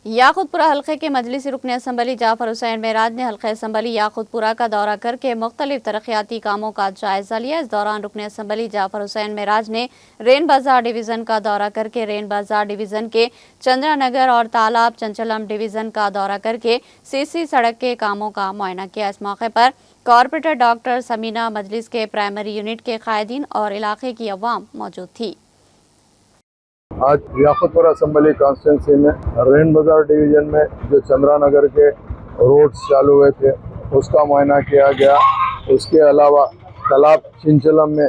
याकुतपुरा हल्के के मजलिसी रुकन असम्बली जाफर हुसैन मेराज ने हल्का असम्बली याकुतपुरा का दौरा करके मुख्तलिफ तरक्याती कामों का जायजा लिया। इस दौरान रुकन असम्बली जाफर हुसैन मेराज ने रेन बाजार डिवीज़न का दौरा करके रेन बाजार डिवीज़न के चंद्रा नगर और तालाब चंचलम डिवीज़न का दौरा करके सीसी सड़क के कामों का मुआयना किया। इस मौके पर कॉरपोरेटर डॉक्टर समीना, मजलिस के प्राइमरी यूनिट के कायदीन और इलाके की अवाम मौजूद थी। आज याकुतपुरा असम्बली कॉन्स्टिट्यूंसी में रेन बाजार डिवीज़न में जो चंद्रा नगर के रोड्स चालू हुए थे उसका मुआयना किया गया। उसके अलावा तालाब चिंचलम में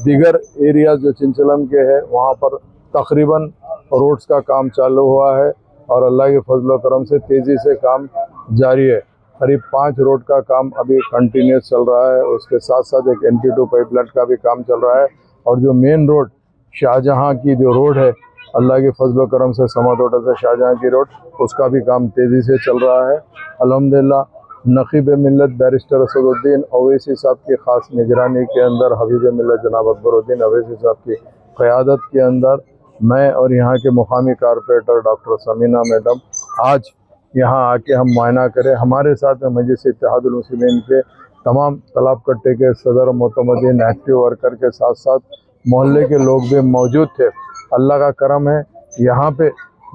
दीगर एरिया जो चिंचलम के हैं वहाँ पर तकरीबन रोड्स का काम चालू हुआ है और अल्लाह के फजल व करम से तेज़ी से काम जारी है। करीब 5 रोड का काम अभी कंटिन्यूस चल रहा है। उसके साथ साथ एक NP2 पाइपलाइन का भी काम चल रहा है और जो मेन रोड शाहजहाँ की जो रोड है, अल्लाह के फजल व करम से समत होटल से शाहजहाँ की रोड, उसका भी काम तेज़ी से चल रहा है। अल्हम्दुलिल्लाह नक़ीब मिल्लत बैरिस्टर असदुद्दीन अवैसी साहब की ख़ास निगरानी के अंदर, हबीब मिल्लत जनाब अकबरुद्दीन अवैसी साहब की क़यादत के अंदर मैं और यहाँ के मुकामी कारपोरेटर डॉक्टर समीना मैडम आज यहाँ आके हम मुआयना करें। हमारे साथ में मजलिस इत्तेहादुल मुस्लिमीन के तमाम तालाब कट्टे के सदर मोतमदीन, एक्टिव वर्कर के साथ साथ मोहल्ले के लोग भी मौजूद थे। अल्लाह का करम है, यहाँ पे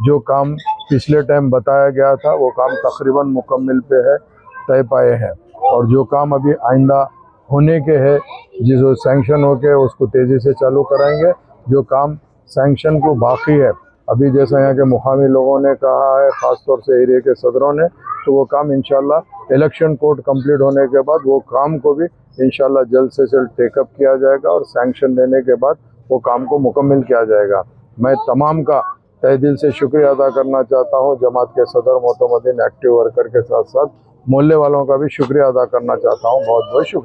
जो काम पिछले टाइम बताया गया था वो काम तकरीबन मुकम्मल पे है, तय पाए हैं और जो काम अभी आइंदा होने के है जिसको सैंक्शन हो के उसको तेज़ी से चालू कराएंगे। जो काम सैंक्शन को बाकी है अभी, जैसा यहाँ के मुकामी लोगों ने कहा है, ख़ास तौर से एरिया के सदरों ने, तो वो काम इंशाल्लाह इलेक्शन कोड कंप्लीट होने के बाद वो काम को भी इंशाल्लाह जल्द से जल्द टेकअप किया जाएगा और सैंक्शन देने के बाद वो काम को मुकम्मल किया जाएगा। मैं तमाम का तहे दिल से शुक्रिया अदा करना चाहता हूँ। जमात के सदर मोतमदीन, एक्टिव वर्कर के साथ साथ मोहल्ले वालों का भी शुक्रिया अदा करना चाहता हूँ। बहुत बहुत शुक्रिया।